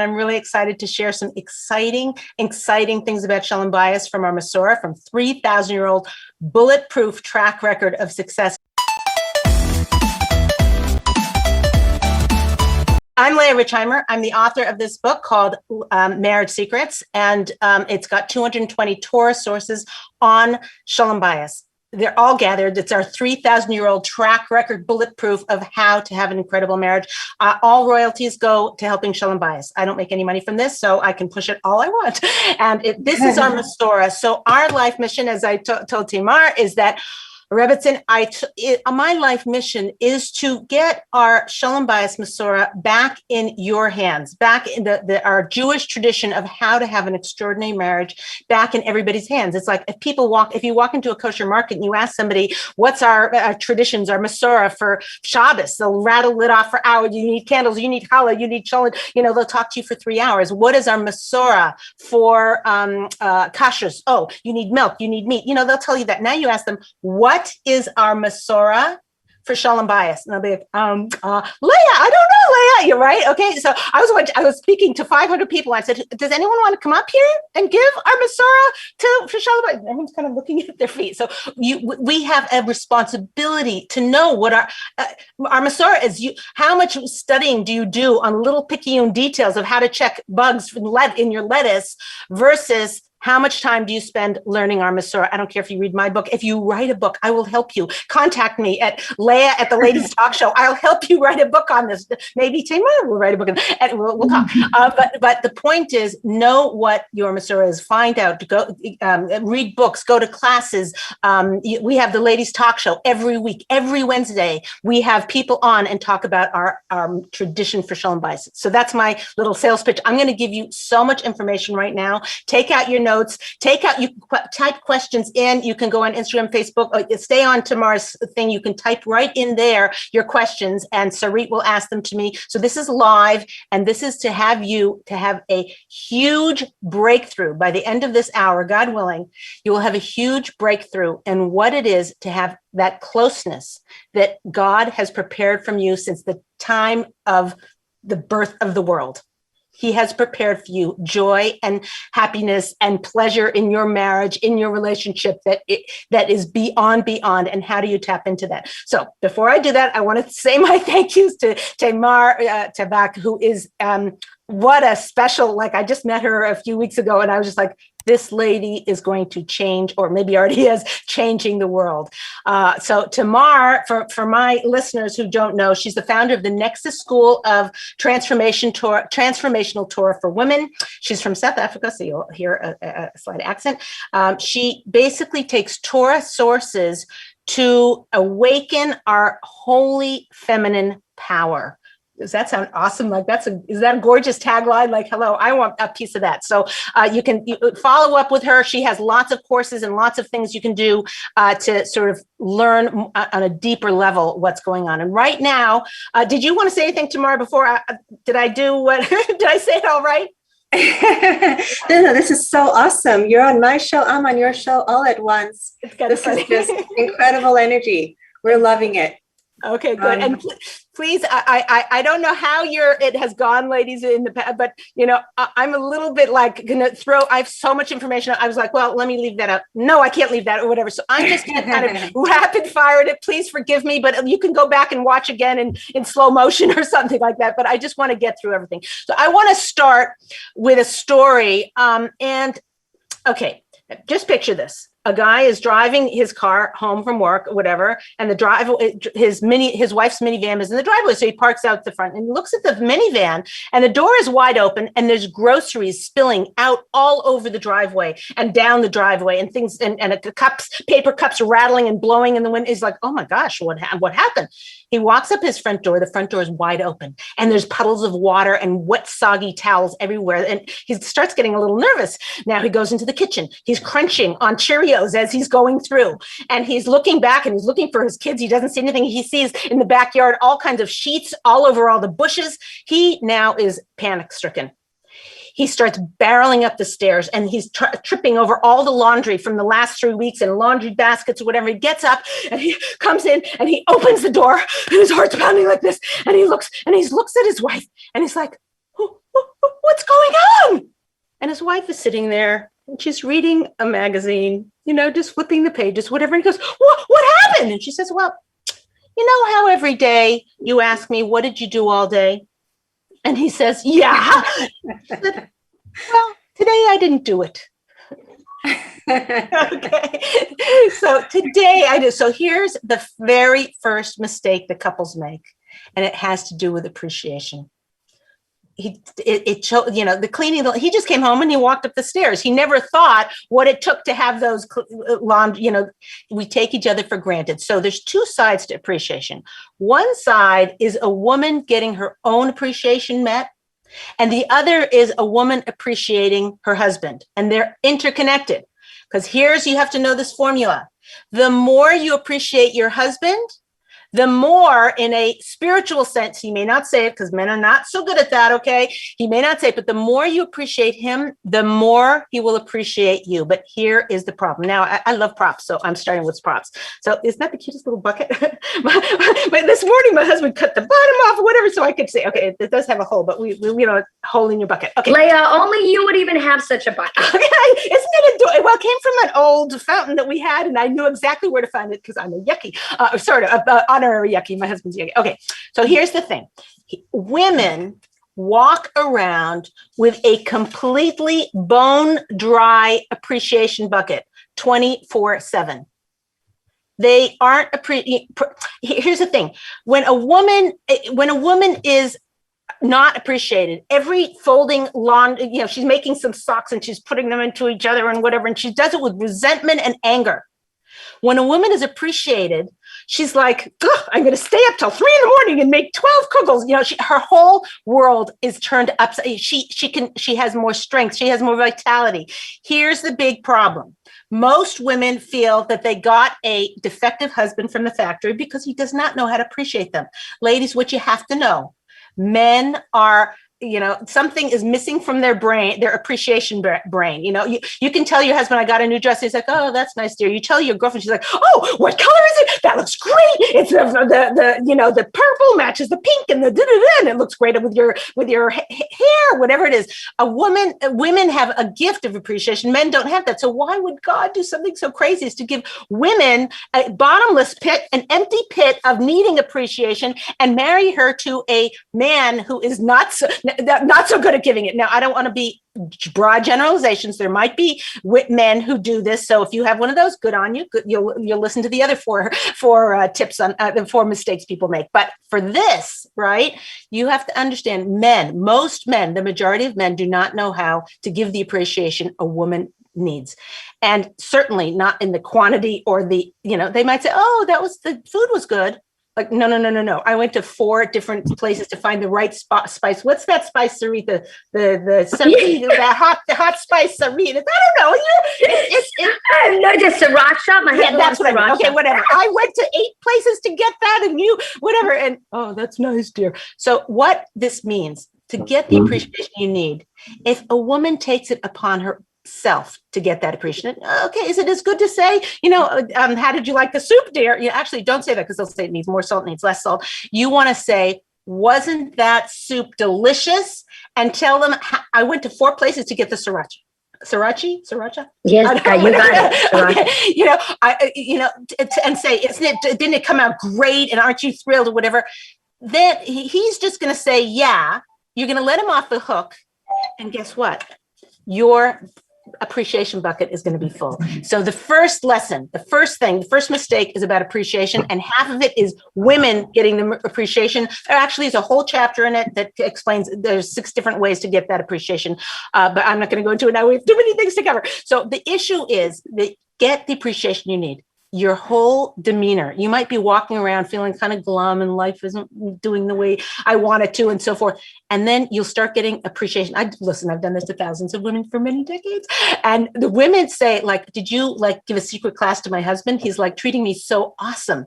I'm really excited to share some exciting things about Shalom Bayis from Armasura, from 3,000-year-old bulletproof track record of success. I'm Leah Richheimer. I'm the author of this book called Marriage Secrets, and it's got 220 Torah sources on Shalom Bayis. They're all gathered. It's our 3,000-year-old track record, bulletproof, of how to have an incredible marriage. All royalties go to helping Shalom Bayis. I don't make any money from this, so I can push it all I want. And this is our Armasura. So our life mission, as I told Tamar, is that Rebbetzin, my life mission is to get our Shalom Bayis Armasura back in your hands, back in our Jewish tradition of how to have an extraordinary marriage, back in everybody's hands. It's like if you walk into a kosher market and you ask somebody, what's our traditions, our Armasura for Shabbos, they'll rattle it off for hours. You need candles, you need challah, you need shalom. They'll talk to you for 3 hours. What is our Armasura for kashrus? Oh, you need milk, you need meat. They'll tell you that. Now you ask them, what is our Armasura for Shalom Bayis? And I'll be like, Leah, I don't know, Leah. You're right. Okay. So I was speaking to 500 people. I said, does anyone want to come up here and give our Armasura for Shalom Bayis? Everyone's kind of looking at their feet. So we have a responsibility to know what our Armasura is. How much studying do you do on little picayune details of how to check bugs in your lettuce versus how much time do you spend learning Armasura? I don't care if you read my book. If you write a book, I will help you. Contact me at Leah at the Ladies Talk Show. I'll help you write a book on this. Maybe Tamar will write a book and we'll talk. But the point is, know what your Armasura is. Find out. Go read books. Go to classes. We have the Ladies Talk Show every week, every Wednesday. We have people on and talk about our tradition for Shalom Bayis. So that's my little sales pitch. I'm going to give you so much information right now. Take out your notes, you type questions in. You can go on Instagram, Facebook, stay on Tamar's thing. You can type right in there your questions and Sarit will ask them to me. So this is live, and this is to have a huge breakthrough by the end of this hour, God willing. You will have a huge breakthrough in what it is to have that closeness that God has prepared from you since the time of the birth of the world. He has prepared for you joy and happiness and pleasure in your marriage, in your relationship that is beyond. And how do you tap into that? So before I do that, I want to say my thank yous to Tamar Taback, who is what a special, I just met her a few weeks ago and I was just like, this lady is going to change, or maybe already is changing the world. So Tamar, for my listeners who don't know, she's the founder of the Nexus School of Transformational Torah for Women. She's from South Africa, so you'll hear a slight accent. She basically takes Torah sources to awaken our holy feminine power. Does that sound awesome? Is that a gorgeous tagline? Hello, I want a piece of that. So you can follow up with her. She has lots of courses and lots of things you can do to sort of learn on a deeper level what's going on. And right now, did you want to say anything, Tamar, before did I say it all right? No, this is so awesome. You're on my show, I'm on your show all at once. This is just incredible energy. We're loving it. Okay, good. And please, I don't know how it has gone, ladies, in the past, but I'm a little bit gonna I have so much information. I was like, well, let me leave that out. No, I can't leave that or whatever. So I'm just gonna kind of rapid fired it. Please forgive me, but you can go back and watch again in slow motion or something like that. But I just want to get through everything. So I want to start with a story. Okay, just picture this. A guy is driving his car home from work or whatever, and his wife's minivan is in the driveway. So he parks out the front and looks at the minivan, and the door is wide open, and there's groceries spilling out all over the driveway and down the driveway, and things and paper cups rattling and blowing in the wind. He's like, oh my gosh, what happened? He walks up his front door. The front door is wide open, and there's puddles of water and wet, soggy towels everywhere. And he starts getting a little nervous. Now he goes into the kitchen. He's crunching on Cheerios as he's going through, and he's looking back and he's looking for his kids. He doesn't see anything. He sees in the backyard all kinds of sheets all over all the bushes. He now is panic stricken. He starts barreling up the stairs, and he's tripping over all the laundry from the last 3 weeks and laundry baskets or whatever. He gets up and he comes in and he opens the door, and his heart's pounding like this. And he looks at his wife, and he's like, what's going on? And his wife is sitting there and she's reading a magazine, just flipping the pages, whatever. And he goes, what happened? And she says, well, you know how every day you ask me, what did you do all day? And he says, yeah. Said, well, today I didn't do it. Okay. So today I do. So here's the very first mistake that couples make. And it has to do with appreciation. The cleaning, he just came home and he walked up the stairs. He never thought what it took to have those we take each other for granted. So there's two sides to appreciation. One side is a woman getting her own appreciation met, and the other is a woman appreciating her husband, and they're interconnected. Because you have to know this formula. The more you appreciate your husband, the more, in a spiritual sense, he may not say it because men are not so good at that, okay? He may not say it, but the more you appreciate him, the more he will appreciate you. But here is the problem. Now, I love props, so I'm starting with props. So isn't that the cutest little bucket? But this morning, my husband cut the bottom off, whatever, so I could say, okay, it does have a hole, but we a hole in your bucket. Okay. Leah, only you would even have such a bucket. Okay, isn't it adorable? Well, it came from an old fountain that we had, and I knew exactly where to find it because I'm a yucky, honorary yucky. My husband's yucky. Okay, so here's the thing. Women walk around with a completely bone dry appreciation bucket 24/7. They aren't here's the thing. When a woman is not appreciated, every folding laundry, she's making some socks and she's putting them into each other and whatever, and she does it with resentment and anger. When a woman is appreciated, she's like, I'm going to stay up till 3 a.m. and make 12 kugels. Her whole world is turned upside. She has more strength. She has more vitality. Here's the big problem. Most women feel that they got a defective husband from the factory because he does not know how to appreciate them. Ladies, what you have to know, men are, something is missing from their brain, their appreciation brain. You can tell your husband, I got a new dress. He's like, oh, that's nice, dear. You tell your girlfriend, she's like, oh, what color is it? That looks great. It's the purple matches the pink and the and it looks great with your hair, whatever it is. Women have a gift of appreciation. Men don't have that. So why would God do something so crazy as to give women a bottomless pit, an empty pit of needing appreciation, and marry her to a man who is not so good at giving it? Now, I don't want to be broad generalizations. There might be men who do this. So if you have one of those, good on you. You'll listen to the other four tips on the 4 mistakes people make. But for this, right, you have to understand most men, the majority of men do not know how to give the appreciation a woman needs. And certainly not in the quantity or they might say, oh, the food was good. Like, no. I went to 4 different places to find the right spice. What's that spice, Sarita? The hot spice, Sarita. I don't know. Just sriracha. My head that's what sriracha. I mean. Okay, whatever. I went to 8 places to get that, and whatever. And oh, that's nice, dear. So what this means, to get the appreciation you need, if a woman takes it upon herself to get that appreciation. Okay, is it as good to say, how did you like the soup, dear? Actually, don't say that because they'll say it needs more salt, needs less salt. You want to say, wasn't that soup delicious? And tell them, I went to 4 places to get the sriracha. Sriracha? Yes, you got it. Okay, and say, didn't it come out great? And aren't you thrilled or whatever? Then he's just going to say, yeah. You're going to let him off the hook. And guess what? Your appreciation bucket is going to be full. So the first lesson, the first mistake is about appreciation, and half of it is women getting the appreciation. There actually is a whole chapter in it that explains there's 6 different ways to get that appreciation. But I'm not going to go into it now. We have too many things to cover. So the issue is that get the appreciation you need. Your whole demeanor. You might be walking around feeling kind of glum and life isn't doing the way I want it to and so forth. And then you'll start getting appreciation. I've done this to thousands of women for many decades. And the women say, like, did you give a secret class to my husband? He's treating me so awesome.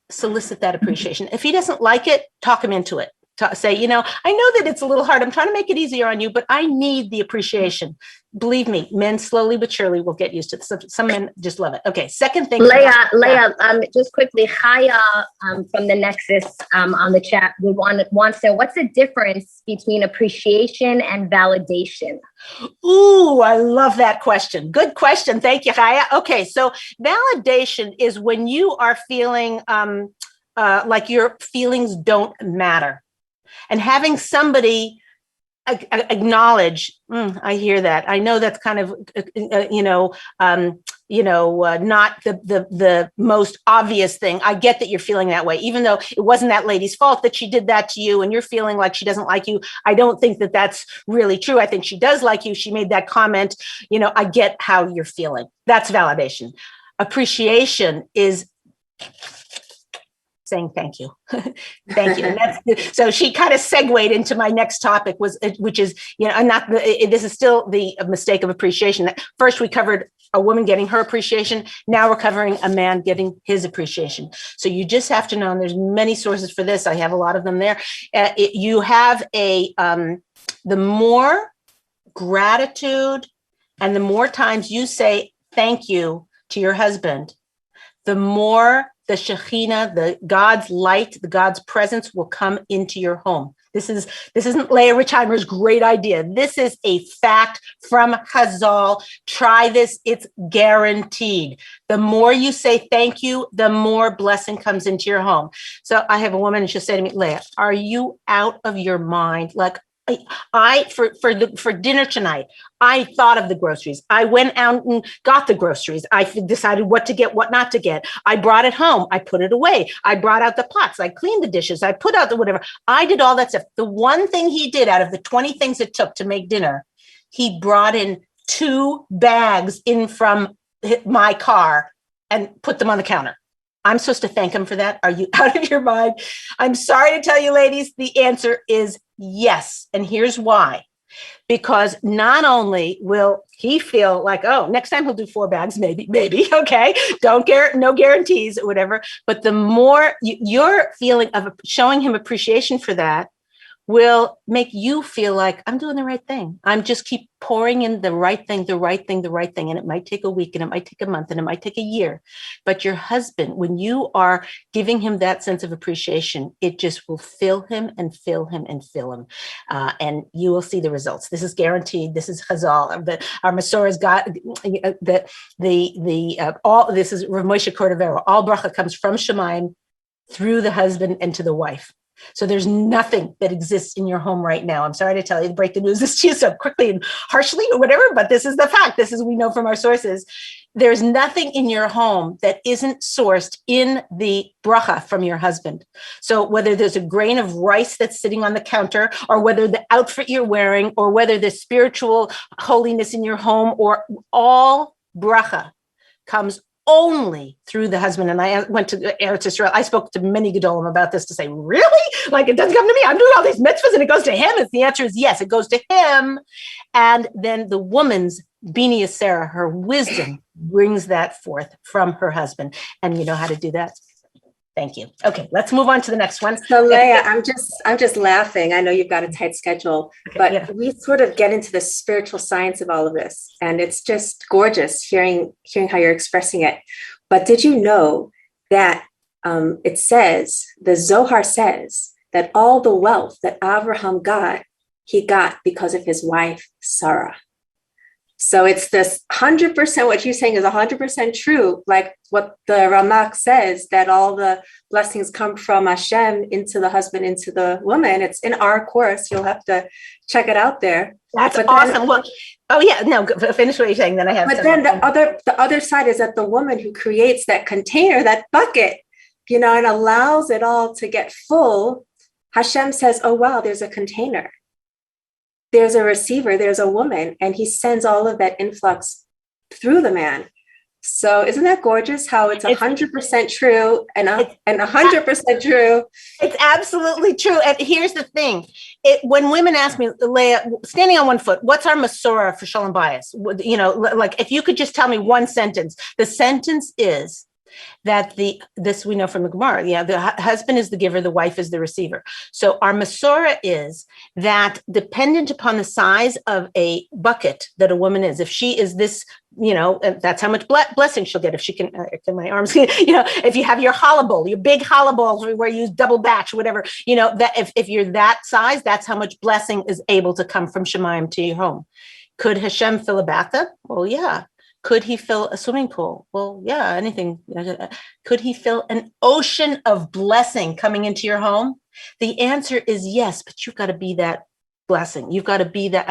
Solicit that appreciation. If he doesn't like it, talk him into it. say, I know that it's a little hard. I'm trying to make it easier on you, but I need the appreciation. Believe me, men slowly but surely will get used to it. Some men just love it. Okay, second thing. Leah, just quickly, Chaya from the Nexus on the chat wants to know, what's the difference between appreciation and validation? Ooh, I love that question. Good question. Thank you, Chaya. Okay, so validation is when you are feeling like your feelings don't matter. And having somebody acknowledge, I hear that. I know that's kind of, not the most obvious thing. I get that you're feeling that way, even though it wasn't that lady's fault that she did that to you and you're feeling like she doesn't like you. I don't think that that's really true. I think she does like you. She made that comment. I get how you're feeling. That's validation. Appreciation is saying thank you. Thank you. And so she kind of segued into my next topic, which is, this is still the mistake of appreciation. First, we covered a woman getting her appreciation. Now we're covering a man getting his appreciation. So you just have to know, and there's many sources for this. I have a lot of them there. You have the more gratitude and the more times you say thank you to your husband, the more the Shekhinah, the God's light, the God's presence will come into your home. This isn't Leah Richheimer's great idea. This is a fact from Chazal. Try this. It's guaranteed. The more you say thank you, the more blessing comes into your home. So I have a woman and she'll say to me, Leah, are you out of your mind? Like, for dinner tonight, I thought of the groceries. I went out and got the groceries. I decided what to get, what not to get. I brought it home. I put it away. I brought out the pots. I cleaned the dishes. I put out the whatever. I did all that stuff. The one thing he did out of the 20 things it took to make dinner, he brought in 2 bags in from my car and put them on the counter. I'm supposed to thank him for that? Are you out of your mind? I'm sorry to tell you, ladies, the answer is yes. And here's why. Because not only will he feel like, oh, next time he'll do 4 bags, maybe, okay, no guarantees, whatever. But the more your feeling of showing him appreciation for that will make you feel like I'm doing the right thing. I'm just keep pouring in the right thing. And it might take a week and it might take a month and it might take a year. But your husband, when you are giving him that sense of appreciation, it just will fill him and fill him and fill him. And you will see the results. This is guaranteed. This is Chazal. The Armasura's got all this is Rav Moshe Cordovero. All bracha comes from Shemayim through the husband and to the wife. So there's nothing that exists in your home right now. I'm sorry to tell you, to break the news this to you so quickly and harshly or whatever, but this is the fact. This is, we know from our sources. There's nothing in your home that isn't sourced in the bracha from your husband. So whether there's a grain of rice that's sitting on the counter, or whether the outfit you're wearing, or whether there's spiritual holiness in your home, or all bracha comes only through the husband. And I went to Eretz Israel. I spoke to many Gedolim about this to say, really? Like, it doesn't come to me. I'm doing all these mitzvahs and it goes to him. And the answer is yes, it goes to him. And then the woman's Bini Yisera, her wisdom, brings that forth from her husband. And you know how to do that? Thank you. Okay, let's move on to the next one. So Leah, I'm just laughing. I know you've got a tight schedule, but we sort of get into the spiritual science of all of this, and it's just gorgeous hearing how you're expressing it. But did you know that it says, the Zohar says that all the wealth that Abraham got, he got because of his wife, Sarah. So it's this 100%, what you're saying is 100% true, like what the Ramak says, that all the blessings come from Hashem into the husband, into the woman. It's in our course. You'll have to check it out there. That's awesome. Well, finish what you're saying. Then I have. But then the other side is that the woman who creates that container, that bucket, and allows it all to get full, Hashem says, oh, wow, there's a container. There's a receiver, there's a woman, and he sends all of that influx through the man. So isn't that gorgeous how it's 100% true and 100% true? It's absolutely true. And here's the thing. When women ask me, Leah, standing on one foot, what's our Armasura for Shalom Bayis? Like if you could just tell me one sentence, the sentence is, that this we know from the Gemara. Yeah, the husband is the giver, the wife is the receiver. So our Armasura is that dependent upon the size of a bucket that a woman is. If she is this, that's how much blessing she'll get. If she can my arms, if you have your challah bowl, your big challah bowl where you use double batch, whatever, that if you're that size, that's how much blessing is able to come from Shemayim to your home. Could Hashem fill a bathtub? Well, yeah. Could he fill a swimming pool? Well, yeah, anything. Could he fill an ocean of blessing coming into your home? The answer is yes, but you've got to be that blessing. You've got to be that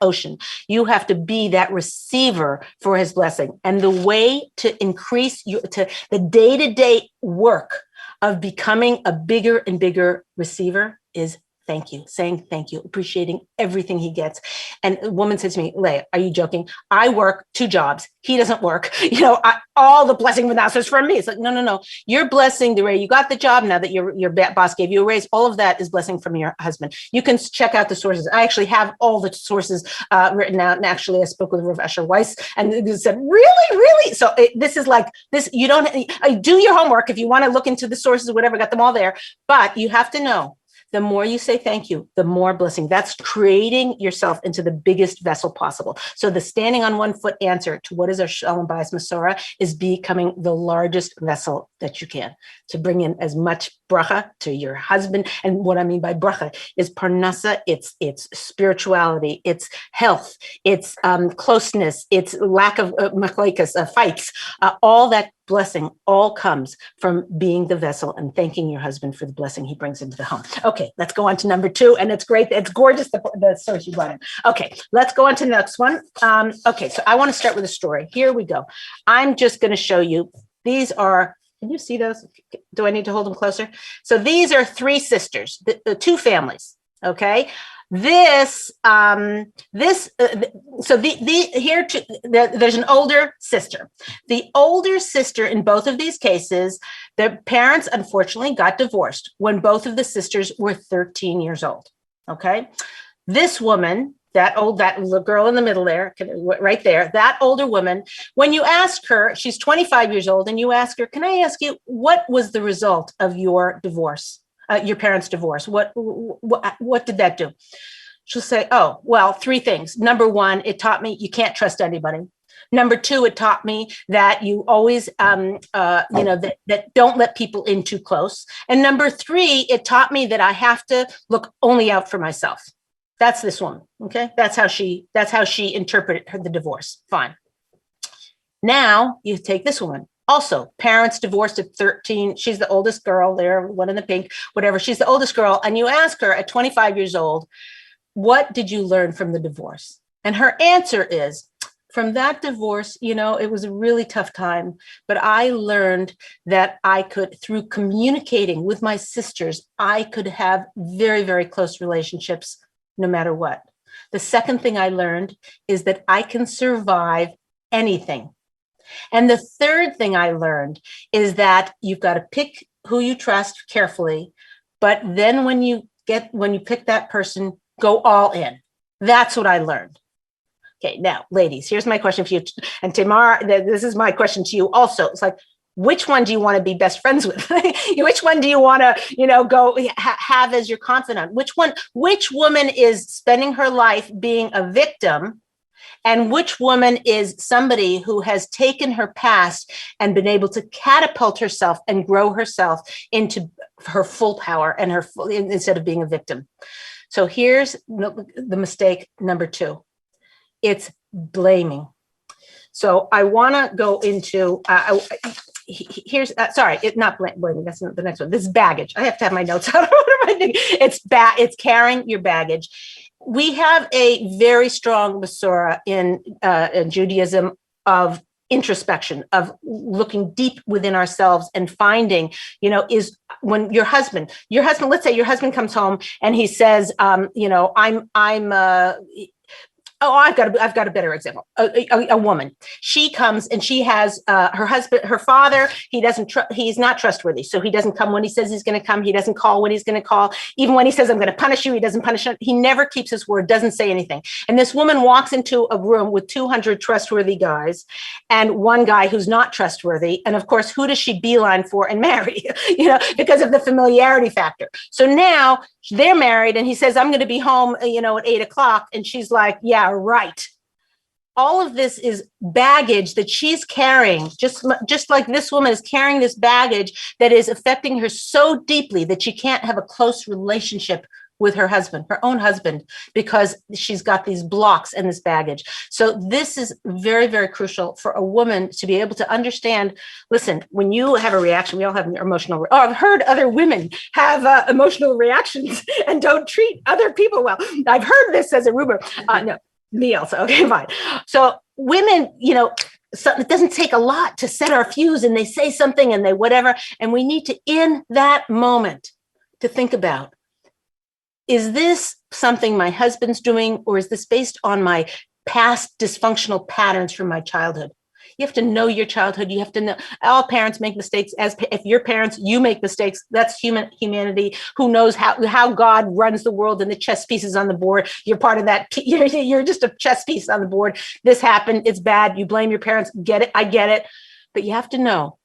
ocean. You have to be that receiver for his blessing. And the way to increase the day-to-day work of becoming a bigger and bigger receiver is thank you, saying thank you, appreciating everything he gets. And a woman said to me, Leah, are you joking? I work 2 jobs. He doesn't work. All the blessing from that is from me. It's like, no. You're blessing the way you got the job now that your boss gave you a raise. All of that is blessing from your husband. You can check out the sources. I actually have all the sources written out. And actually, I spoke with Rav Asher Weiss and they said, really? So this is like this. You don't do your homework if you want to look into the sources or whatever, got them all there. But you have to know, the more you say thank you, the more blessing. That's creating yourself into the biggest vessel possible. So the standing on one foot answer to what is our Shalom Bayis Masorah is becoming the largest vessel that you can to bring in as much bracha to your husband. And what I mean by bracha is parnasa, it's spirituality, it's health, it's closeness, it's lack of fights, all that blessing all comes from being the vessel and thanking your husband for the blessing he brings into the home. Okay, let's go on to number 2. And it's great. It's gorgeous, the source you brought in. Okay, let's go on to the next one. Okay, so I want to start with a story. Here we go. I'm just going to show you. These are, can you see those? Do I need to hold them closer? So these are 3 sisters, the 2 families. Okay. There's an older sister. The older sister in both of these cases, their parents unfortunately got divorced when both of the sisters were 13 years old. Okay. This woman, that little girl in the middle there, right there, that older woman, when you ask her, she's 25 years old, and you ask her, can I ask you, what was the result of your divorce? Your parents' divorce. What did that do? She'll say, oh, well, 3 things. Number 1, it taught me you can't trust anybody. Number 2, it taught me that you always, that don't let people in too close. And number 3, it taught me that I have to look only out for myself. That's this woman. Okay. That's how she interpreted the divorce. Fine. Now you take this woman. Also, parents divorced at 13. She's the oldest girl there, one in the pink, whatever. She's the oldest girl. And you ask her at 25 years old, what did you learn from the divorce? And her answer is, from that divorce, it was a really tough time, but I learned that I could, through communicating with my sisters, I could have very, very close relationships no matter what. The second thing I learned is that I can survive anything. And the third thing I learned is that you've got to pick who you trust carefully, but then when you pick that person, go all in. That's what I learned. Okay, now, ladies, here's my question for you. And Tamar, this is my question to you also. It's like, which one do you want to be best friends with? Which one do you want to, go have as your confidant? Which woman is spending her life being a victim? And which woman is somebody who has taken her past and been able to catapult herself and grow herself into her full power and instead of being a victim? So here's the mistake number 2. It's blaming. So I want to go into, not blaming, that's not the next one. This is baggage. I have to have my notes out. What am I doing? It's carrying your baggage. We have a very strong Masorah in Judaism of introspection, of looking deep within ourselves and finding, is when your husband, let's say your husband comes home and he says, Oh, I've got a better example. A woman. She comes and she has her husband, her father. He's not trustworthy, so he doesn't come when he says he's going to come. He doesn't call when he's going to call. Even when he says I'm going to punish you, he doesn't punish him. He never keeps his word. Doesn't say anything. And this woman walks into a room with 200 trustworthy guys, and one guy who's not trustworthy. And of course, who does she beeline for and marry? Because of the familiarity factor. So now they're married, and he says, I'm going to be home, at 8:00. And she's like, yeah, right. All of this is baggage that she's carrying, just like this woman is carrying this baggage that is affecting her so deeply that she can't have a close relationship with her husband, her own husband, because she's got these blocks and this baggage. So this is very, very crucial for a woman to be able to understand. Listen, when you have a reaction, we all have emotional. I've heard other women have emotional reactions and don't treat other people well. I've heard this as a rumor. No, me also. Okay, fine. So women, so it doesn't take a lot to set our fuse, and they say something and they whatever. And we need to, in that moment, to think about, is this something my husband's doing, or is this based on my past dysfunctional patterns from my childhood? You have to know your childhood. You have to know. All parents make mistakes. If your parents, you make mistakes. That's humanity. Who knows how God runs the world and the chess pieces on the board? You're part of that. You're just a chess piece on the board. This happened. It's bad. You blame your parents. Get it? I get it. But you have to know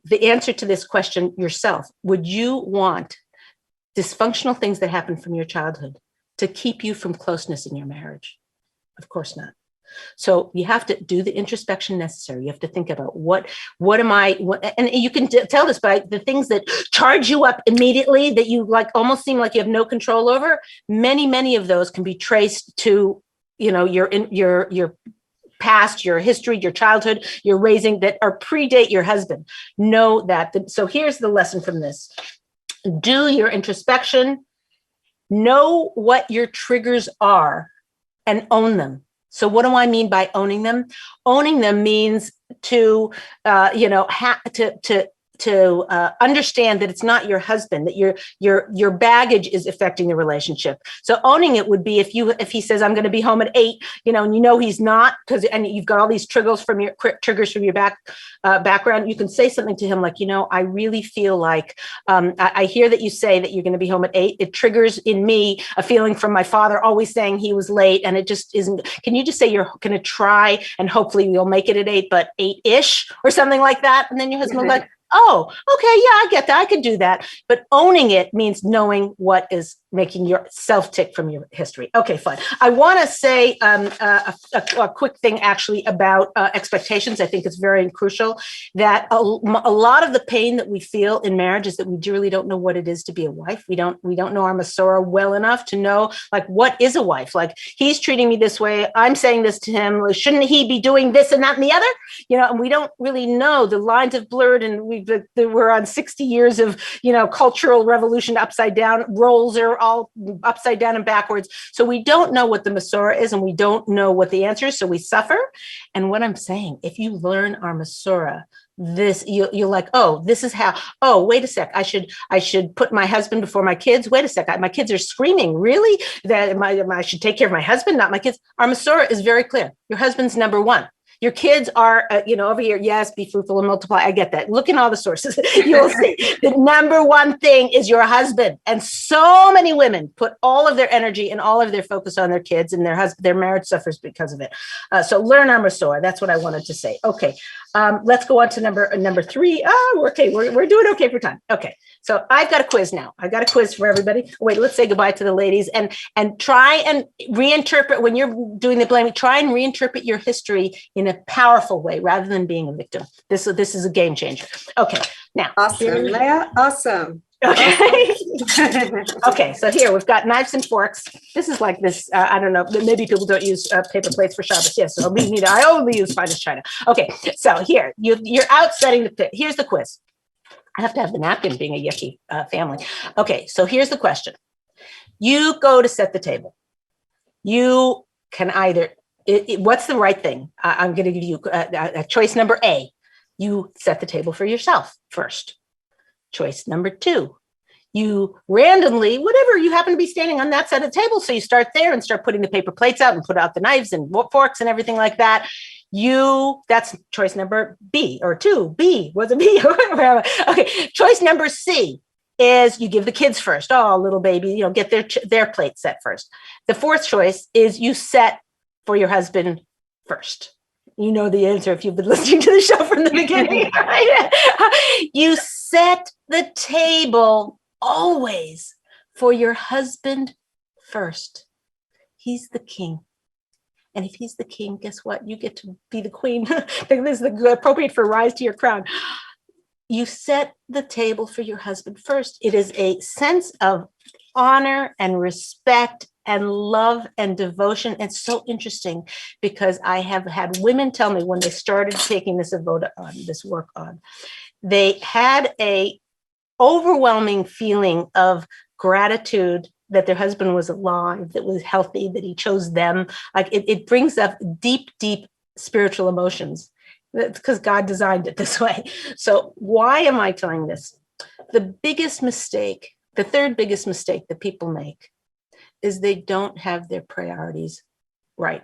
the answer to this question yourself. Would you want dysfunctional things that happen from your childhood to keep you from closeness in your marriage? Of course not. So you have to do the introspection necessary. You have to think about what am I, and you can tell this by the things that charge you up immediately that you almost seem like you have no control over. Many of those can be traced to, your past, your history, your childhood, your raising that are predate your husband. Know that. So here's the lesson from this. Do your introspection, know what your triggers are, and own them. So what do I mean by owning them? Owning them means to understand that it's not your husband, that your baggage is affecting the relationship. So owning it would be if he says, I'm going to be home at 8, and he's not, and you've got all these triggers from your background. You can say something to him like, I really feel like, I hear that you say that you're going to be home at 8. It triggers in me a feeling from my father always saying he was late, and it just isn't. Can you just say you're going to try and hopefully we'll make it at 8, but 8-ish or something like that? And then your husband will be like, oh, okay, yeah, I get that. I could do that. But owning it means knowing what is making yourself tick from your history. Okay, fine. I want to say a quick thing actually about expectations. I think it's very crucial that a lot of the pain that we feel in marriage is that we really don't know what it is to be a wife. We don't know Armasura well enough to know what is a wife. He's treating me this way. I'm saying this to him. Shouldn't he be doing this and that and the other? And we don't really know. The lines have blurred, and we're on 60 years of cultural revolution upside down. Roles are all upside down and backwards. So we don't know what the Masora is, and we don't know what the answer is. So we suffer. And what I'm saying, if you learn our Masora, this you're like, oh, this is how. Oh, wait a sec. I should put my husband before my kids. Wait a sec. My kids are screaming. Really? That I should take care of my husband, not my kids. Our Masora is very clear. Your husband's number one. Your kids are, over here. Yes, be fruitful and multiply. I get that. Look in all the sources. You'll see the number one thing is your husband. And so many women put all of their energy and all of their focus on their kids, and their marriage suffers because of it. So learn Armasura. That's what I wanted to say. Okay. Let's go on to number 3. Oh, okay. We're doing okay for time. Okay. So I've got a quiz now. I've got a quiz for everybody. Wait, let's say goodbye to the ladies and try and reinterpret when you're doing the blaming. Try and reinterpret your history in a powerful way rather than being a victim. This is a game changer. Okay, now. Awesome, Leah. Awesome. Okay. Okay, so here we've got knives and forks. This is like this. I don't know. Maybe people don't use paper plates for Shabbos. Yes, so me neither. I only use finest china. Okay, so here you're out setting the pit. Here's the quiz. I have to have the napkin, being a yucky family. Okay, so here's the question. You go to set the table. You can either, what's the right thing? I'm going to give you a choice number A. You set the table for yourself first. Choice number 2. You randomly, whatever, you happen to be standing on that side of the table. So you start there and start putting the paper plates out and put out the knives and forks and everything like that. That's choice number B or 2B. Was it B? Okay. Choice number C is you give the kids first. Oh, little baby, get their plate set first. The fourth choice is you set for your husband first. You know the answer if you've been listening to the show from the beginning. You set the table always for your husband first. He's the king. And if he's the king, guess what? You get to be the queen. This is appropriate for rise to your crown. You set the table for your husband first. It is a sense of honor and respect and love and devotion. It's so interesting because I have had women tell me when they started taking this work on, they had a overwhelming feeling of gratitude that their husband was alive, that was healthy, that he chose them. Like it brings up deep, deep spiritual emotions. That's because God designed it this way. So why am I telling this? The biggest mistake, the third biggest mistake that people make is they don't have their priorities right.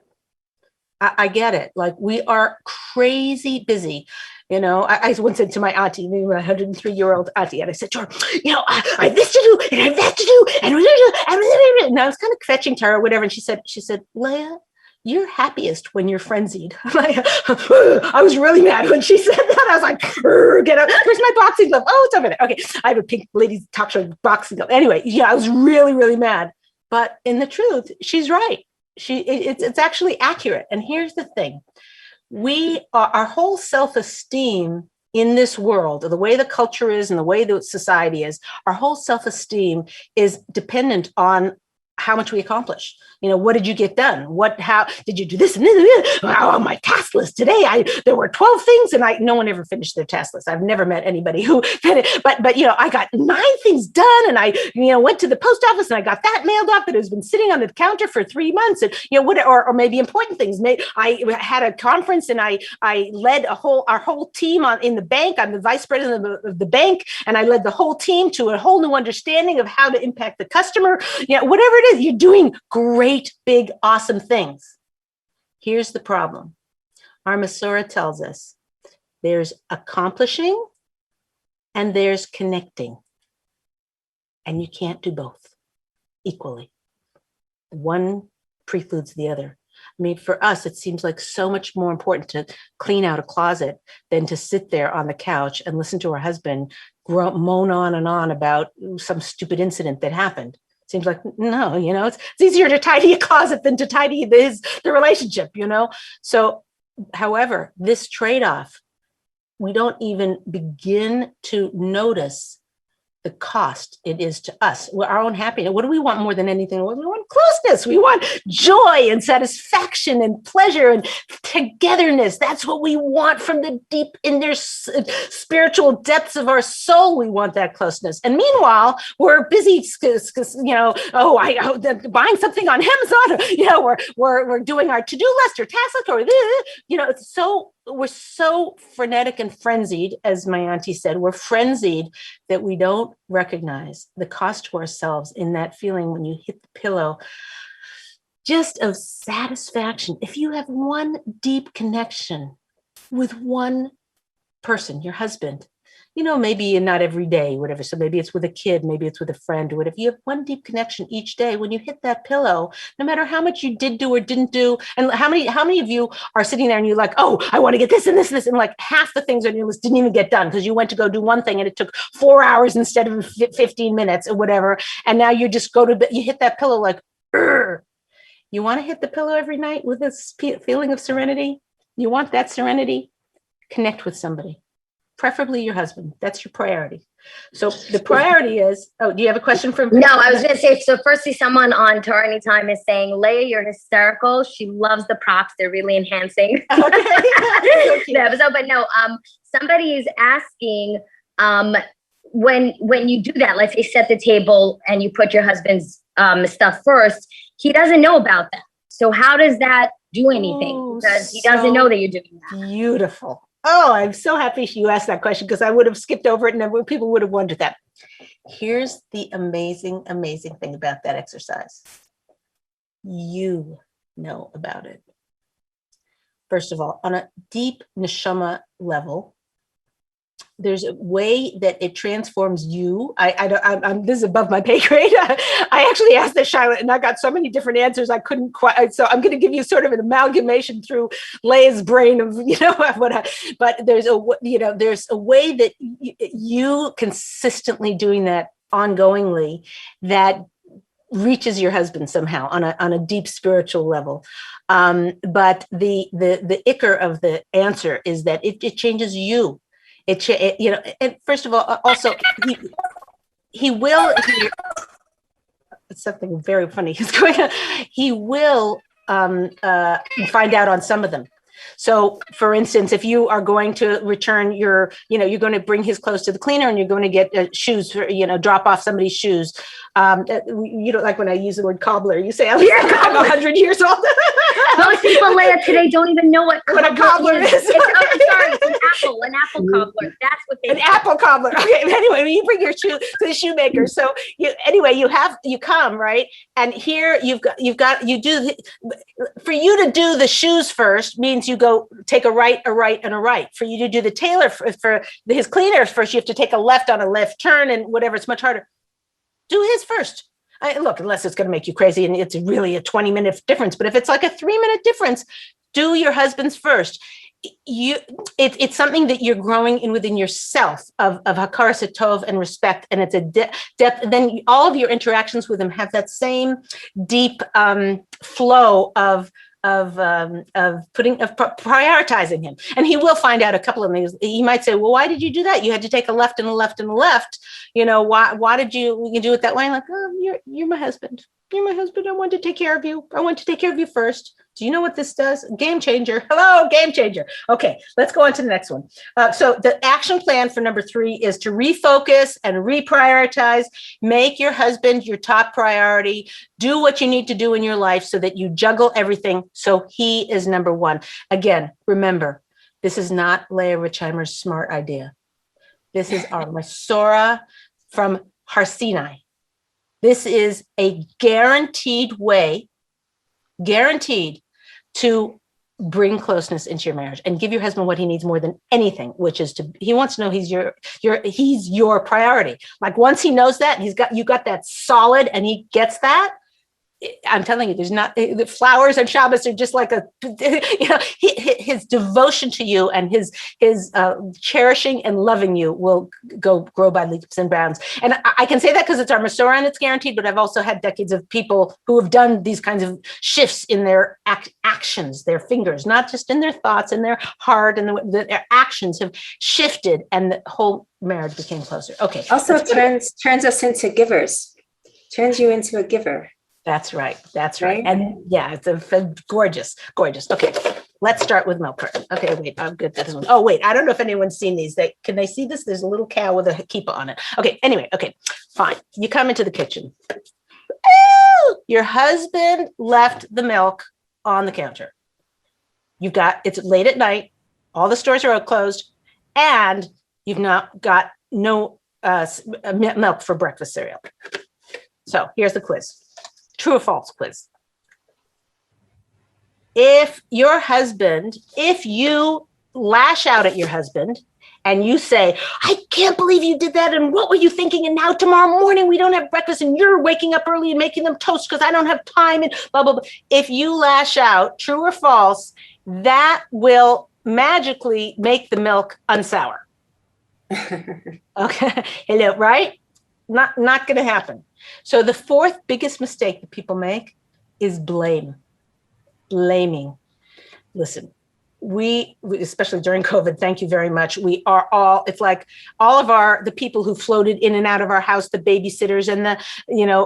I get it. Like we are crazy busy. I once said to my auntie, my 103-year-old auntie, and I said to her, I have this to do, and I have that to do, and I was kind of fetching to her or whatever. And she said, Leah, you're happiest when you're frenzied. I was really mad when she said that. I was like, get out. Where's my boxing glove? Oh, it's over there. Okay. I have a pink ladies talk show boxing glove. Anyway, I was really, really mad. But in the truth, she's right. It's actually accurate. And here's the thing. Our whole self-esteem in this world, the way the culture is and the way the society is, our whole self-esteem is dependent on how much we accomplish. What did you get done? How did you do this and this? On my task list today, there were 12 things and no one ever finished their task list. I've never met anybody who finished, but I got 9 things done and I went to the post office and I got that mailed off that has been sitting on the counter for 3 months and or maybe important things. I had a conference and I led our whole team in the bank. I'm the vice president of the bank and I led the whole team to a whole new understanding of how to impact the customer. Whatever it is, you're doing great, big, awesome things. Here's the problem. Armasura tells us there's accomplishing and there's connecting. And you can't do both equally. One precludes the other. I mean, for us, it seems like so much more important to clean out a closet than to sit there on the couch and listen to our husband moan on and on about some stupid incident that happened. Seems like, no, it's easier to tidy a closet than to tidy the relationship, So, however, this trade-off, we don't even begin to notice the cost it is to us, our own happiness. What do we want more than anything? We want closeness. We want joy and satisfaction and pleasure and togetherness. That's what we want from the deep inner spiritual depths of our soul. We want that closeness. And meanwhile, we're busy, buying something on Amazon. We're doing our to-do list or task list, or we're so frenetic and frenzied, as my auntie said, we're frenzied that we don't recognize the cost to ourselves in that feeling when you hit the pillow, just of satisfaction. If you have one deep connection with one person, your husband, maybe not every day, whatever. So maybe it's with a kid, maybe it's with a friend or whatever. You have one deep connection each day. When you hit that pillow, no matter how much you did do or didn't do, and how many of you are sitting there and you're like, oh, I want to get this and this and this, and like half the things on your list didn't even get done because you went to go do one thing and it took 4 hours instead of 15 minutes or whatever. And now you just you hit that pillow like, Urgh. You want to hit the pillow every night with this feeling of serenity? You want that serenity? Connect with somebody. Preferably your husband. That's your priority. So the priority is, do you have a question for me? No, I was going to say, so firstly, someone on To Anytime is saying, Leah, you're hysterical. She loves the props. They're really enhancing the episode. But no, somebody is asking, when you do that, let's say set the table and you put your husband's stuff first, he doesn't know about that. So how does that do anything? Because he doesn't know that you're doing that. Beautiful. Oh, I'm so happy you asked that question because I would have skipped over it and people would have wondered that. Here's the amazing, amazing thing about that exercise. You know about it. First of all, on a deep neshama level, there's a way that it transforms you. I'm this is above my pay grade. I actually asked this, Charlotte, and I got so many different answers. I couldn't quite. So I'm going to give you sort of an amalgamation through Leia's brain of, but there's a way that you consistently doing that ongoingly that reaches your husband somehow on a deep spiritual level. But the ikar of the answer is that it changes you. And first of all, also he will hear something very funny is going on. He will find out on some of them. So, for instance, if you are going to return you're going to bring his clothes to the cleaner and you're going to get shoes, drop off somebody's shoes. You don't like when I use the word cobbler. You say, I'm 100 years old. Most people, Leah, today don't even know what a cobbler is. It's an apple cobbler. That's what they. An apple cobbler. Okay. Anyway, when you bring your shoe to the shoemaker, so you come right, and here you do. For you to do the shoes first means you go take a right, and a right. For you to do the tailor for his cleaner first, you have to take a left on a left turn and whatever. It's much harder. Do his first. Look, unless it's going to make you crazy and it's really a 20-minute difference. But if it's like a 3-minute difference, do your husband's first. It's something that you're growing in within yourself of hakaras hatov and respect, and it's a depth. Then all of your interactions with him have that same deep flow of prioritizing him. And he will find out a couple of things. He might say, well, why did you do that? You had to take a left and a left and a left. Why did you do it that way? I'm like, oh, you're my husband. You're my husband. I want to take care of you. I want to take care of you first. Do you know what this does? Game changer. Hello, game changer. Okay, let's go on to the next one. So the action plan for number 3 is to refocus and reprioritize. Make your husband your top priority. Do what you need to do in your life so that you juggle everything so he is number 1. Again, remember, this is not Leah Richheimer's smart idea. This is Armasura from Har Sinai. This is a guaranteed way, to bring closeness into your marriage and give your husband what he needs more than anything, which is he wants to know he's your priority. Like once he knows that, you got that solid, and he gets that. I'm telling you, there's not the flowers and Shabbos are just like his devotion to you and his cherishing and loving you will grow by leaps and bounds. And I can say that because it's Armasura and it's guaranteed, but I've also had decades of people who have done these kinds of shifts in their actions, their fingers, not just in their thoughts and their heart, and their actions have shifted and the whole marriage became closer. Okay. Also turns us into givers, turns you into a giver. That's right. And yeah, it's gorgeous. Okay, let's start with milk carton. Okay, wait, I'm good at this one. Oh, wait, I don't know if anyone's seen these. Can they see this? There's a little cow with a kippah on it. Okay, anyway, fine. You come into the kitchen. Your husband left the milk on the counter. It's late at night. All the stores are closed, and you've not got no milk for breakfast cereal. So here's the quiz. True or false quiz. If you lash out at your husband and you say, I can't believe you did that, and what were you thinking, and now tomorrow morning we don't have breakfast and you're waking up early and making them toast because I don't have time, and blah, blah, blah. If you lash out, true or false, that will magically make the milk unsour. Okay, hello, right? Not going to happen. So the 4th biggest mistake that people make is blaming. Listen, we especially during COVID, thank you very much. We are it's like all of the people who floated in and out of our house, the babysitters and the,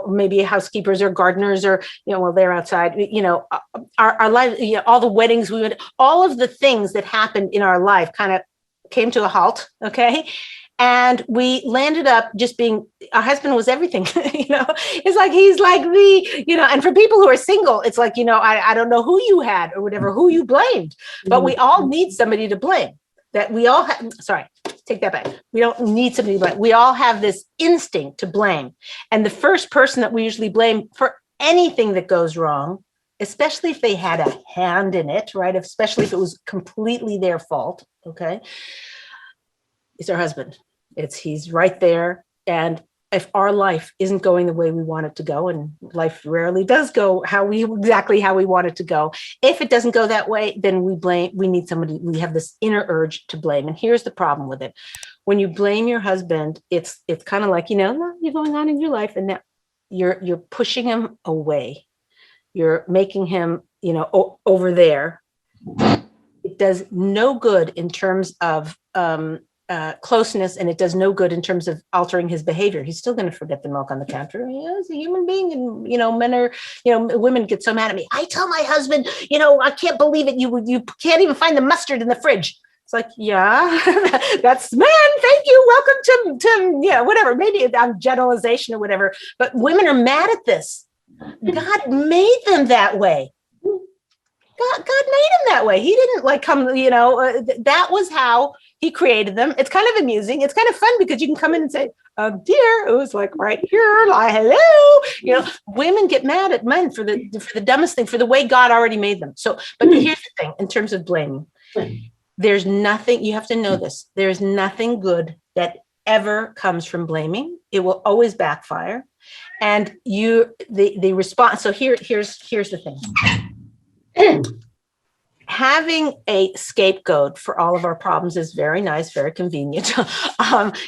maybe housekeepers or gardeners or, they're outside, our life, all the weddings we went, all of the things that happened in our life kind of came to a halt. Okay. And we landed up just being, our husband was everything, it's like, he's like and for people who are single, it's like, I don't know who you had or whatever, who you blamed, but we all need somebody to blame. That we all have, sorry, take that back. We don't need somebody to blame. We all have this instinct to blame. And the first person that we usually blame for anything that goes wrong, especially if they had a hand in it, right? Especially if it was completely their fault, okay? It's our husband. He's right there. And if our life isn't going the way we want it to go, and life rarely does go exactly how we want it to go. If it doesn't go that way, then we need somebody, we have this inner urge to blame. And here's the problem with it. When you blame your husband, it's kind of like, you're going on in your life and now you're pushing him away. You're making him, over there. It does no good in terms of, closeness, and it does no good in terms of altering his behavior. He's still going to forget the milk on the counter. He's a human being, and women get so mad at me. I tell my husband, I can't believe it. You can't even find the mustard in the fridge. It's like, yeah, that's man. Thank you. Welcome to whatever. Maybe I'm generalization or whatever. But women are mad at this. God made them that way. God made him that way. He didn't come, that was how he created them. It's kind of amusing. It's kind of fun because you can come in and say, dear, it was like right here, like, hello. Women get mad at men for the dumbest thing, for the way God already made them. So, but here's the thing, in terms of blaming, there's nothing, you have to know this, there's nothing good that ever comes from blaming. It will always backfire. And the response, so here's the thing. Having a scapegoat for all of our problems is very nice, very convenient.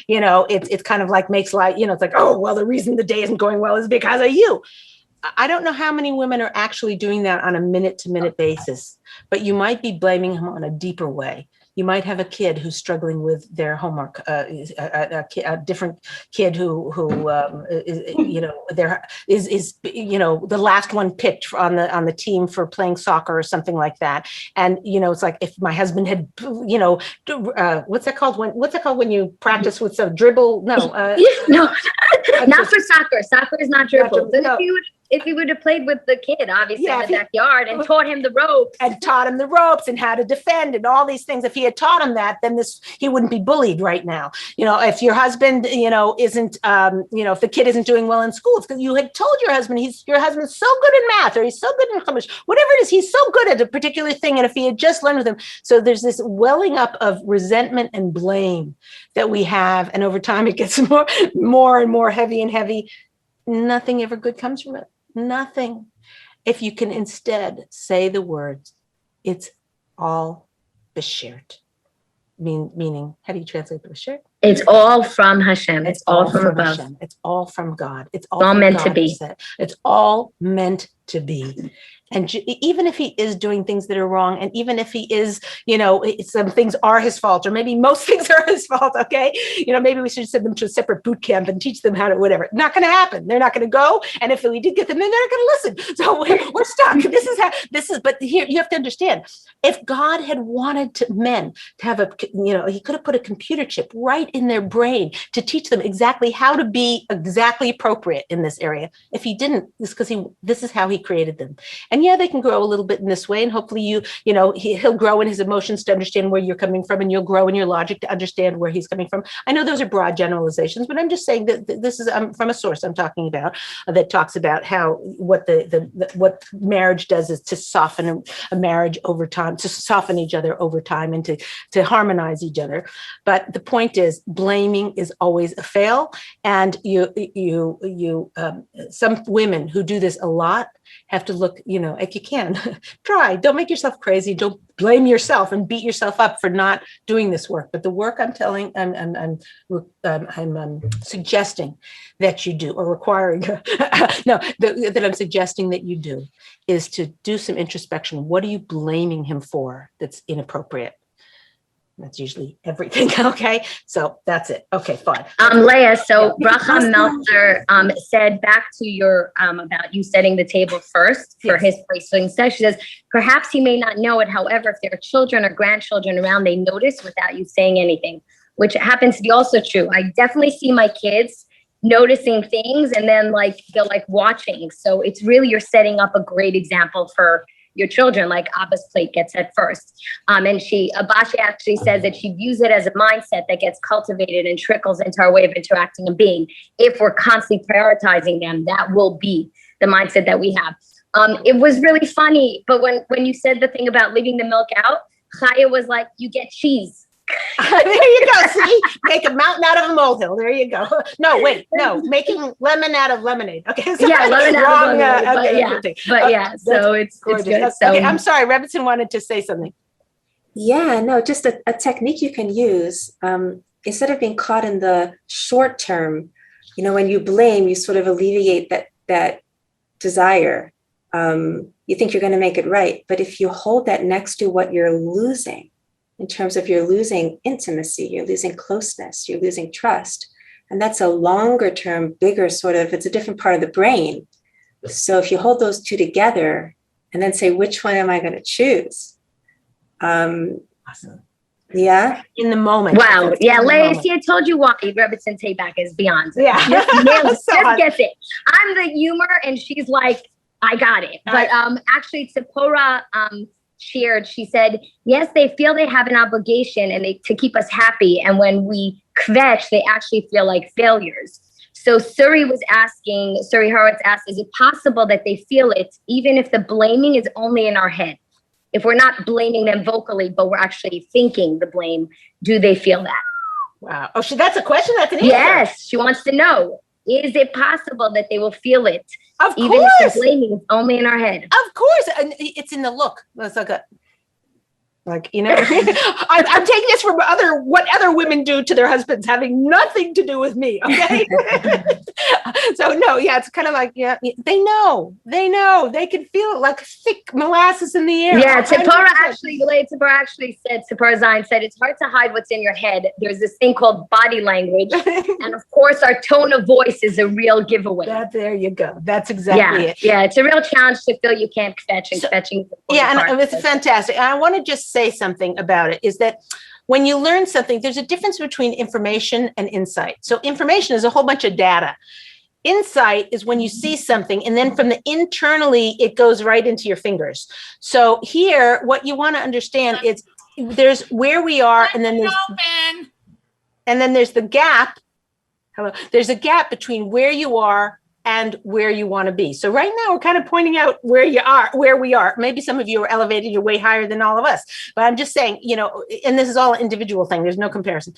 It's kind of like makes life, it's like, oh, well, the reason the day isn't going well is because of you. I don't know how many women are actually doing that on a minute-to-minute basis, but you might be blaming him on a deeper way. You might have a kid who's struggling with their homework, a different kid who is the last one picked on the team for playing soccer or something like that. And it's like if my husband had what's that called when you practice with some dribble? No, not for soccer. Soccer is not dribble. If he would have played with the kid, obviously, in the backyard and taught him the ropes. And how to defend and all these things. If he had taught him that, then he wouldn't be bullied right now. If your husband, isn't, if the kid isn't doing well in school, it's because you had told your husband, your husband's so good in math, or he's so good in English, whatever it is, he's so good at a particular thing. And if he had just learned with him. So there's this welling up of resentment and blame that we have. And over time, it gets more and more heavy and heavy. Nothing ever good comes from it. Nothing. If you can instead say the words, it's all beshert. Meaning, how do you translate the beshert? It's all from Hashem. It's all from above. Hashem. It's all from God. It's all meant to be. It's all meant to be. And even if he is doing things that are wrong, and even if he is, some things are his fault, or maybe most things are his fault, okay? Maybe we should send them to a separate boot camp and teach them how to whatever. Not going to happen. They're not going to go. And if we did get them in, they're not going to listen. So we're stuck. But here you have to understand, if God had wanted men to have he could have put a computer chip right in their brain to teach them exactly how to be exactly appropriate in this area. If he didn't, it's because this is how he created them. And they can grow a little bit in this way. And hopefully he'll grow in his emotions to understand where you're coming from, and you'll grow in your logic to understand where he's coming from. I know those are broad generalizations, but I'm just saying that this is from a source I'm talking about that talks about how what marriage does is to soften a marriage over time, to soften each other over time, and to harmonize each other. But the point is, blaming is always a fail. And some women who do this a lot have to look, if you can, try. Don't make yourself crazy. Don't blame yourself and beat yourself up for not doing this work. But the work I'm suggesting that you do, or requiring, that I'm suggesting that you do, is to do some introspection. What are you blaming him for that's inappropriate? That's usually everything. Okay. So that's it. Okay, fine. Leah, so Bracha Meltzer said back to your about you setting the table first for his placing stuff. She says, perhaps he may not know it. However, if there are children or grandchildren around, they notice without you saying anything, which happens to be also true. I definitely see my kids noticing things, and then they're watching. So it's really, you're setting up a great example for your children, like Abba's plate gets at first. And Abashi actually says that she views it as a mindset that gets cultivated and trickles into our way of interacting and being. If we're constantly prioritizing them, that will be the mindset that we have. It was really funny, but when you said the thing about leaving the milk out, Chaya was like, you get cheese. There you go. See, make a mountain out of a molehill. There you go. No, wait, no, making lemon out of lemonade. Okay, so yeah, lemon out of lemonade. So it's good. So, okay, I'm sorry, Rebbetzin wanted to say something. Yeah, no, just a technique you can use. Instead of being caught in the short term, when you blame, you sort of alleviate that desire. You think you're going to make it right. But if you hold that next to what you're losing, in terms of you're losing intimacy, you're losing closeness, you're losing trust. And that's a longer term, bigger sort of, it's a different part of the brain. So if you hold those two together and then say, which one am I going to choose? Awesome. Yeah. In the moment. Wow. Yeah, Leah, see, I told you why Rebbetzin Taback is beyond. Yeah. Just gets it. I'm the humor and she's like, I got it. But actually, Tzipora shared, she said, yes, they feel they have an obligation and to keep us happy. And when we kvetch, they actually feel like failures. So Suri Horowitz asked, is it possible that they feel it even if the blaming is only in our head? If we're not blaming them vocally, but we're actually thinking the blame, do they feel that? Wow. Oh, that's a question? That's an answer. Yes, she wants to know. Is it possible that they will feel it? Of even course. If the blaming is only in our head? Of course. And it's in the look. It's like I'm taking this from what other women do to their husbands, having nothing to do with me. Okay. So no, yeah, it's kind of like, yeah, they know, they can feel it like thick molasses in the air. Yeah, Tzipora actually said, Tzipora Zion said, it's hard to hide what's in your head. There's this thing called body language. And of course, our tone of voice is a real giveaway. There you go. That's exactly it. Yeah, it's a real challenge to feel you can't kvetch and kvetching. Yeah, and it's fantastic. And I want to just say something about it, is that when you learn something, there's a difference between information and insight. So information is a whole bunch of data. Insight is when you see something and then from the internally, it goes right into your fingers. So here, what you want to understand is there's where we are and then there's the gap. Hello. There's a gap between where you are and where you want to be. So right now we're kind of pointing out where we are. Maybe some of you are elevated, you're way higher than all of us, but I'm just saying, and this is all an individual thing. There's no comparison.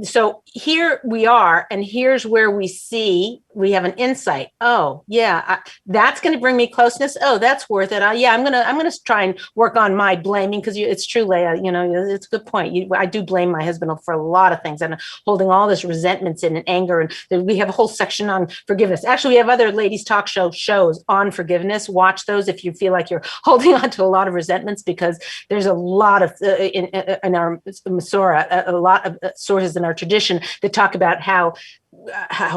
So here we are, and here's where we have an insight. Oh yeah, that's going to bring me closeness. Oh, that's worth it. I'm going to try and work on my blaming, because it's true, Leah, it's a good point. I do blame my husband for a lot of things, and holding all this resentments and anger. And we have a whole section on forgiveness. Actually, we have other ladies talk shows on forgiveness. Watch those if you feel like you're holding on to a lot of resentments, because there's a lot of in our Armasura, a lot of sources in our tradition that talk about how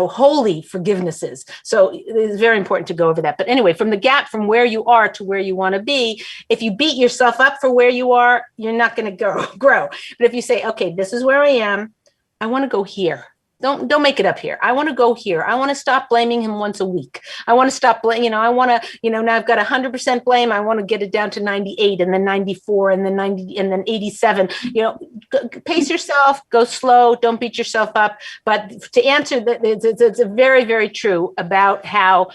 holy forgiveness is. So it's very important to go over that. But anyway, from the gap from where you are to where you want to be, if you beat yourself up for where you are, you're not going to grow. But if you say, okay, this is where I am, I want to go here. Don't make it up here. I want to go here. I want to stop blaming him once a week. I want to stop blaming, I want to, now I've got 100% blame. I want to get it down to 98 and then 94 and then 90 and then 87. Pace yourself, go slow. Don't beat yourself up. But to answer that, it's very, very true about how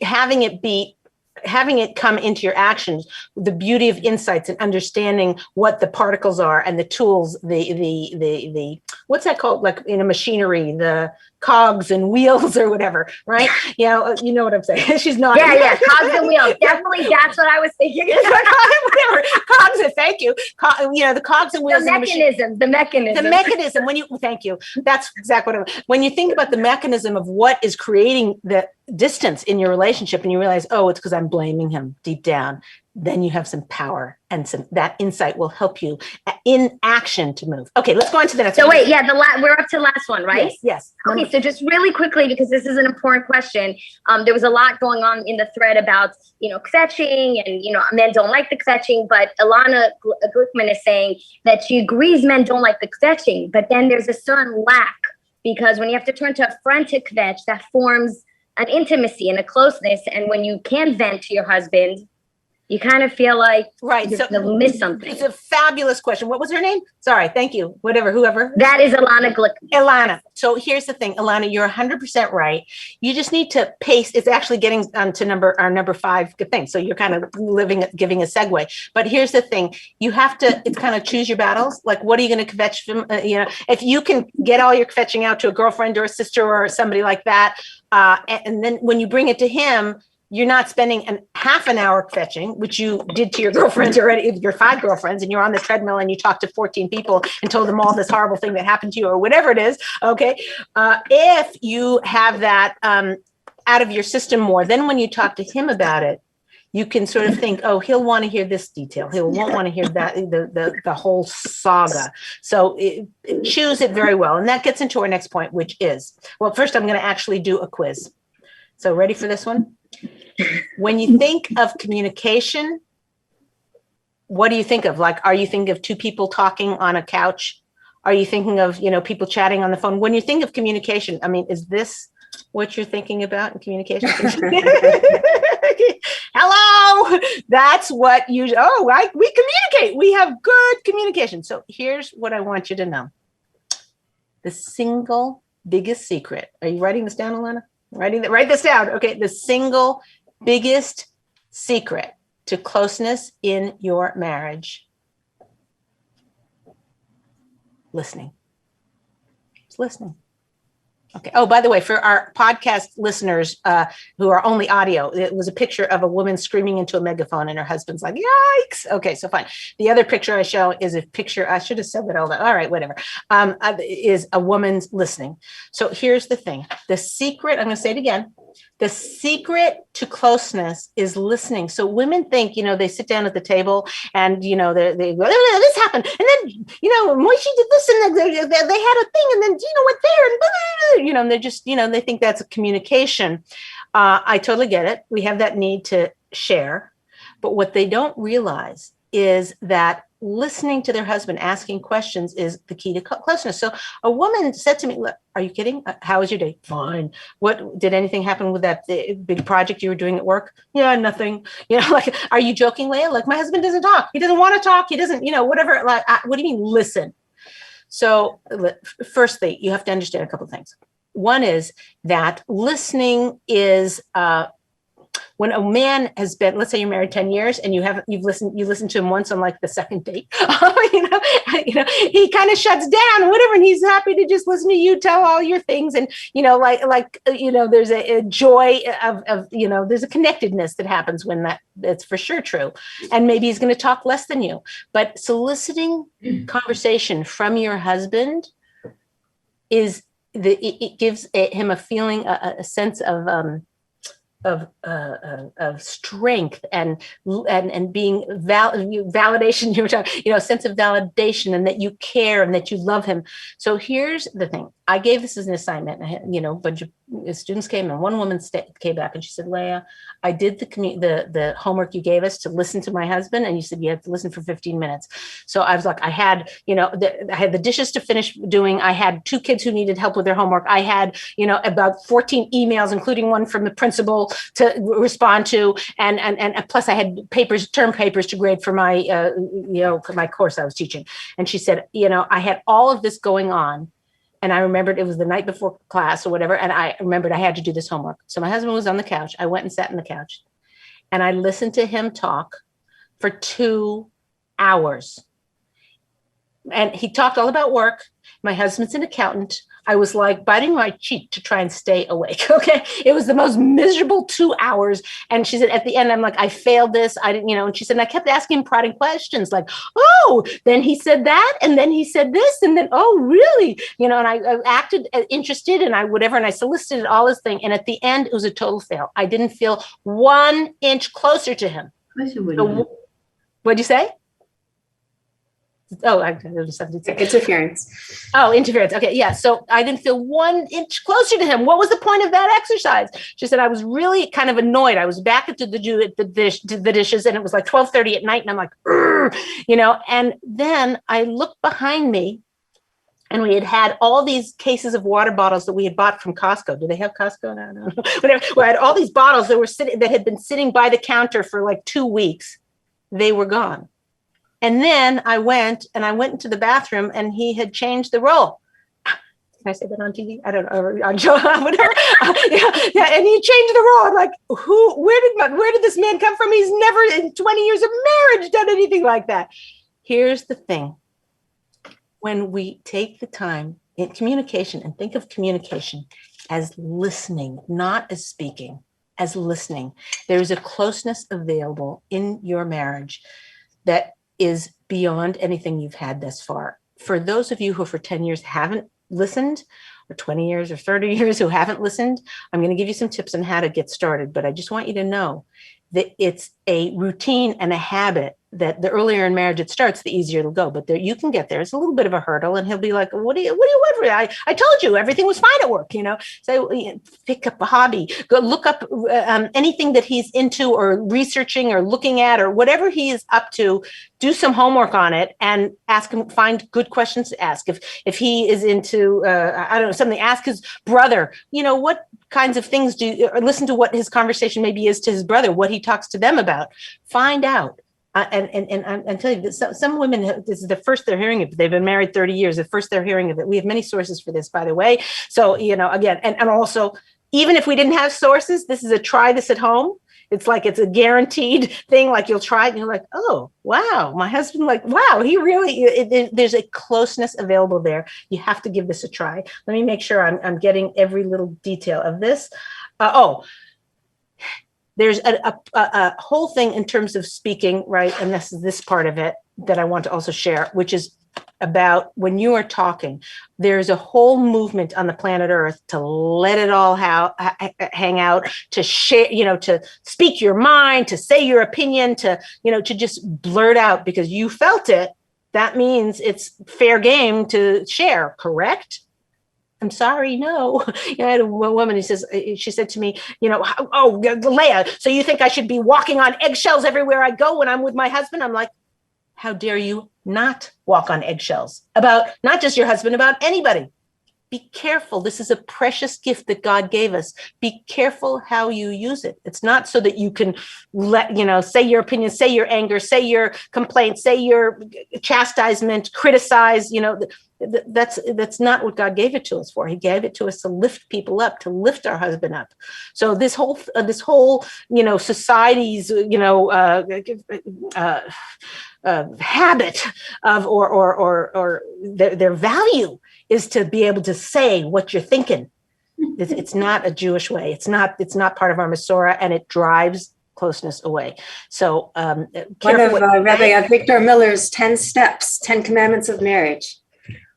having it come into your actions, the beauty of insights and understanding what the particles are and the tools, the what's that called? Like in a machinery, the cogs and wheels or whatever, right? You know what I'm saying? She's not. Yeah, cogs and wheels. Definitely, that's what I was thinking. Whatever. Cogs and thank you. The cogs and wheels. The mechanism. Thank you. That's exactly what when you think about the mechanism of what is creating the distance in your relationship, and you realize, oh, it's because I'm blaming him deep down. Then you have some power, and that insight will help you in action to move. Okay, let's go on to the next one. So wait, we're up to the last one, right? Yes. Okay, so just really quickly, because this is an important question. There was a lot going on in the thread about, kvetching and, men don't like the kvetching, but Ilana Glickman is saying that she agrees men don't like the kvetching, but then there's a certain lack, because when you have to turn to a friend to kvetch, that forms an intimacy and a closeness. And when you can't vent to your husband, you kind of feel like you'll miss something. It's a fabulous question. What was her name? Sorry. Thank you. Whoever. That is Ilana Glick. Ilana. So here's the thing, Ilana, you're 100% right. You just need to pace. It's actually getting to our number 5 good thing. So you're kind of giving a segue. But here's the thing. You have to, it's kind of choose your battles. Like, what are you going to fetch from, if you can get all your fetching out to a girlfriend or a sister or somebody like that. And then when you bring it to him, you're not spending half an hour fetching, which you did to your girlfriends already, your 5 girlfriends, and you're on the treadmill and you talk to 14 people and told them all this horrible thing that happened to you or whatever it is. Okay. If you have that out of your system more, then when you talk to him about it, you can sort of think, oh, he'll want to hear this detail. He won't want to hear that, the whole saga. So choose it very well. And that gets into our next point, which is, well, first I'm going to actually do a quiz. So ready for this one? When you think of communication, what do you think of? Like, are you thinking of 2 people talking on a couch? Are you thinking of, people chatting on the phone? When you think of communication, I mean, is this what you're thinking about in communication? Hello, that's what we communicate. We have good communication. So here's what I want you to know. The single biggest secret. Are you writing this down, Alana? Write this down. Okay. The single biggest secret to closeness in your marriage. Listening. It's listening. Okay. Oh, by the way, for our podcast listeners who are only audio, it was a picture of a woman screaming into a megaphone and her husband's like, yikes. Okay, so fine. The other picture I show is a picture, I should have said that all that. All right, whatever. Is a woman's listening. So here's the thing. The secret, I'm going to say it again. The secret to closeness is listening. So women think, they sit down at the table and, they go, this happened. And then, Moishi did this and they had a thing and then, went there and, and they're just, they think that's a communication. I totally get it. We have that need to share. But what they don't realize is that listening to their husband, asking questions is the key to closeness. So a woman said to me, look, are you kidding? How was your day? Fine. What, did anything happen with that big project you were doing at work? Yeah, nothing. Like, are you joking, Leah? Like, my husband doesn't talk. He doesn't want to talk. He doesn't, whatever. Like, what do you mean listen? So firstly, you have to understand a couple of things. One is that listening is, when a man has been, let's say you're married 10 years and you listened to him once on like the second date, he kind of shuts down or whatever. And he's happy to just listen to you tell all your things. And, there's a joy of there's a connectedness that happens when that's for sure true. And maybe he's going to talk less than you, but soliciting conversation from your husband it gives him a feeling, a sense of strength and being validation, sense of validation, and that you care and that you love him. So here's the thing. I gave this as an assignment, a bunch of students came and one woman came back and she said, Leah, I did the homework you gave us to listen to my husband. And you said, you have to listen for 15 minutes. So I was like, I had the dishes to finish doing. I had 2 kids who needed help with their homework. I had, about 14 emails, including one from the principal to respond to. And plus I had term papers to grade for my, for my course I was teaching. And she said, I had all of this going on. And I remembered it was the night before class or whatever. And I remembered I had to do this homework. So my husband was on the couch. I went and sat on the couch and I listened to him talk for 2 hours. And he talked all about work. My husband's an accountant. I was like biting my cheek to try and stay awake. Okay. It was the most miserable 2 hours. And she said, at the end, I'm like, I failed this. I didn't, and she said, and I kept asking him prodding questions like, oh, then he said that. And then he said this. And then, oh, really? And I acted interested and and I solicited all this thing. And at the end, it was a total fail. I didn't feel 1 inch closer to him. So, what'd you say? Oh, interference. Oh, interference. Okay. Yeah. So I didn't feel 1 inch closer to him. What was the point of that exercise? She said, I was really kind of annoyed. I was back at the dishes and it was like 12:30 at night. And I'm like, and then I looked behind me And we had all these cases of water bottles that we had bought from Costco. Do they have Costco now? No. Whatever. We had all these bottles that had been sitting by the counter for like 2 weeks. They were gone. And then I went into the bathroom and he had changed the roll. Can I say that on TV? I don't know, on whatever. Yeah. And he changed the roll. I'm like, where did this man come from? He's never in 20 years of marriage done anything like that. Here's the thing. When we take the time in communication and think of communication as listening, not as speaking, as listening, there's a closeness available in your marriage that is beyond anything you've had thus far. For those of you who for 10 years haven't listened, or 20 years or 30 years who haven't listened, I'm going to give you some tips on how to get started. But I just want you to know that it's a routine and a habit that the earlier in marriage it starts, the easier it'll go. But there, you can get there. It's a little bit of a hurdle, and he'll be like, "What do you want for it? I told you everything was fine at work." So pick up a hobby, go look up anything that he's into, or researching, or looking at, or whatever he is up to. Do some homework on it and ask him. Find good questions to ask. If he is into I don't know, something, ask his brother. What kinds of things or listen to what his conversation maybe is to his brother, what he talks to them about. Find out. And I'm telling you, some women, this is the first they're hearing of it. They've been married 30 years. The first they're hearing of it. We have many sources for this, by the way. So, again, and also, even if we didn't have sources, this is a try this at home. It's like, it's a guaranteed thing. Like, you'll try it and you're like, oh, wow, my husband, like, wow, he really, there's a closeness available there. You have to give this a try. Let me make sure I'm getting every little detail of this. There's a whole thing in terms of speaking, right? And this is this part of it that I want to also share, which is about when you are talking, there's a whole movement on the planet Earth to let it all hang out, to share, to speak your mind, to say your opinion, to just blurt out because you felt it. That means it's fair game to share, correct? I'm sorry, no. I had a woman who she said to me, oh, Leah, so you think I should be walking on eggshells everywhere I go when I'm with my husband? I'm like, how dare you not walk on eggshells about not just your husband, about anybody. Be careful. This is a precious gift that God gave us. Be careful how you use it. It's not so that you can say your opinion, say your anger, say your complaint, say your chastisement, criticize, that's not what God gave it to us for. He gave it to us to lift people up, to lift our husband up. So this whole society's, habit of, or their value is to be able to say what you're thinking. It's not a Jewish way. It's not part of Armasura, and it drives closeness away. So one of Rabbi Victor Miller's 10 steps, 10 commandments of marriage,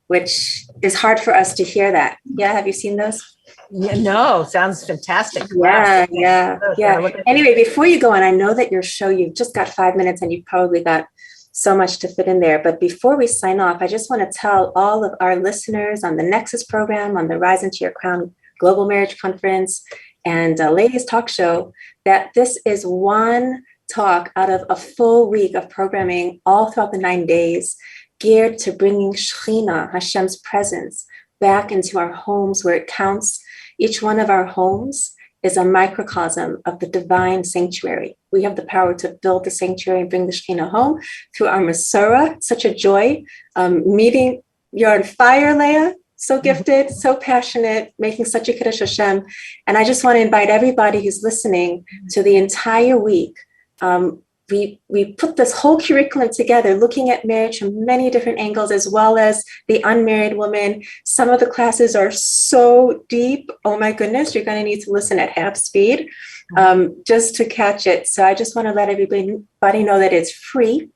which is hard for us to hear that. Yeah, have you seen those? Yeah, no, sounds fantastic. Yeah, wow. Yeah. Anyway, before you go on, I know that your show, you've just got 5 minutes and you've probably got so much to fit in there. But before we sign off, I just want to tell all of our listeners on the Nexus program, on the Rise into Your Crown Global Marriage Conference, and Ladies Talk Show, that this is one talk out of a full week of programming all throughout the 9 days, geared to bringing Shekhinah, Hashem's presence, back into our homes where it counts. Each one of our homes is a microcosm of the divine sanctuary. We have the power to build the sanctuary and bring the Shekhinah home through Armasura. Such a joy meeting. You're on fire, Leah. So gifted, so passionate, making such a Kiddush Hashem. And I just want to invite everybody who's listening to the entire week. We put this whole curriculum together, looking at marriage from many different angles, as well as the unmarried woman. Some of the classes are so deep. Oh my goodness, you're going to need to listen at half speed just to catch it. So I just want to let everybody know that it's free.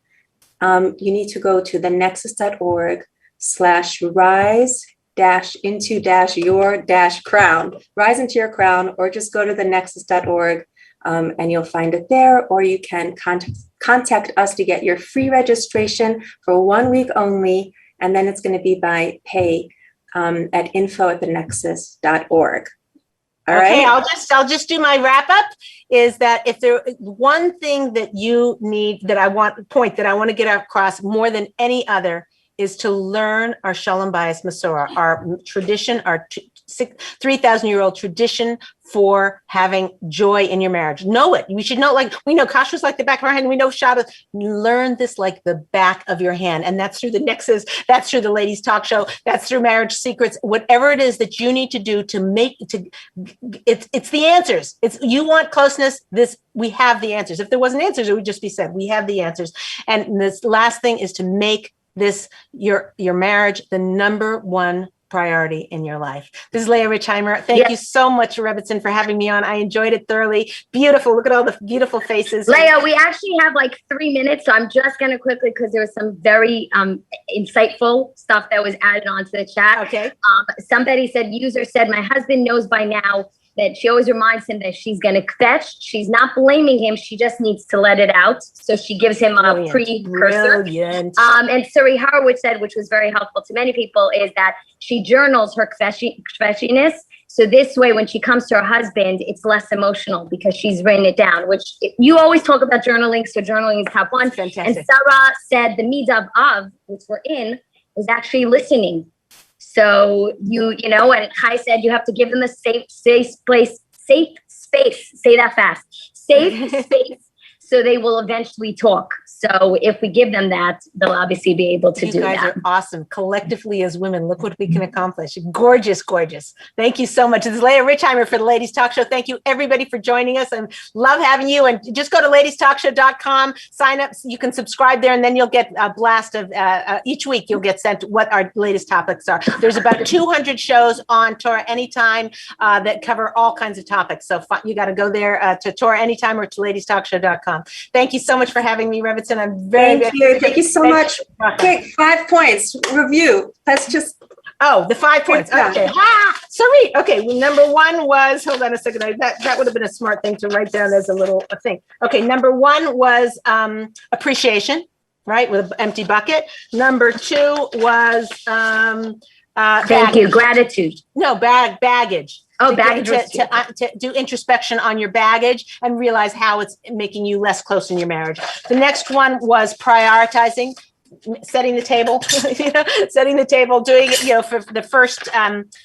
You need to go to thenexus.org/rise-into-your-crown, rise into your crown, or just go to thenexus.org. And you'll find it there, or you can contact us to get your free registration for 1 week only, and then it's going to be by pay at info@thenexus.org. All okay, right. I'll just do my wrap up. Is that if there one thing that you need, that I want to get across more than any other, is to learn our Shalom Bayis Masorah, our tradition, our 3,000-year-old tradition for having joy in your marriage. Know it. We should know, like, we know kashrus like the back of our hand. We know Shabbos. Learn this like the back of your hand. And that's through the Nexus. That's through the Ladies Talk Show. That's through Marriage Secrets. Whatever it is that you need to do to make, it's the answers. It's, you want closeness. We have the answers. If there wasn't answers, it would just be said, we have the answers. And this last thing is to make this, your marriage, the number one priority in your life. This is Leah Richheimer. Thank you so much, Rebbetzin, for having me on. I enjoyed it thoroughly. Beautiful. Look at all the beautiful faces. Leah, we actually have like 3 minutes, so I'm just going to quickly, because there was some very insightful stuff that was added onto the chat. Okay. Somebody said, user said, my husband knows by now that she always reminds him that she's going to fetch. She's not blaming him. She just needs to let it out. So she gives him a precursor. Brilliant. And Suri Harwood said, which was very helpful to many people, is that she journals her kvetchiness. So this way, when she comes to her husband, it's less emotional because she's written it down, which you always talk about journaling. So journaling is top one. Fantastic. And Sarah said the midah of, which we're in, is actually listening. So you know, and Kai said you have to give them a safe space. Say that fast. Safe space, so they will eventually talk. So if we give them that, they'll obviously be able to do that. You guys are awesome. Collectively as women, look what we can accomplish. Gorgeous, gorgeous. Thank you so much. This is Leah Richheimer for the Ladies Talk Show. Thank you, everybody, for joining us. I love having you. And just go to ladiestalkshow.com, sign up. You can subscribe there, and then you'll get a blast of each week. You'll get sent what our latest topics are. There's about 200 shows on Torah Anytime that cover all kinds of topics. So you got to go there to Torah Anytime or to ladiestalkshow.com. Thank you so much for having me, Rebbetzin. I'm Thank you so much. Quick, 5 points review. That's just the 5 points. Okay. Sorry. Okay. Well, number one was, hold on a second. That would have been a smart thing to write down as a little thing. Okay. Number one was appreciation, right, with an empty bucket. Number two was thank you, gratitude. No, baggage. Oh, baggage. To do introspection on your baggage and realize how it's making you less close in your marriage. The next one was prioritizing, setting the table, setting the table, doing it, for the first,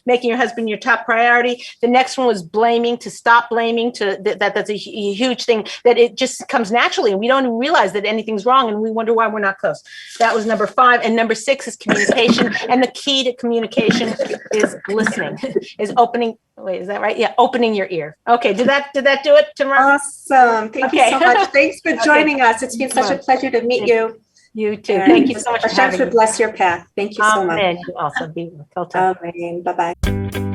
making your husband your top priority. The next one was blaming, to stop blaming, that's a huge thing, that it just comes naturally. And we don't even realize that anything's wrong. And we wonder why we're not close. That was number 5. And number 6 is communication. And the key to communication is listening, is opening. Wait, is that right? Yeah. Opening your ear. Okay. Did that do it, Tamar? Awesome. Thank you so much. Thanks for joining us. It's been such a pleasure to meet you. You too. Thank you so much. Hashem should bless your path. Thank you so much. Amen. You also be. Amen. Bye-bye.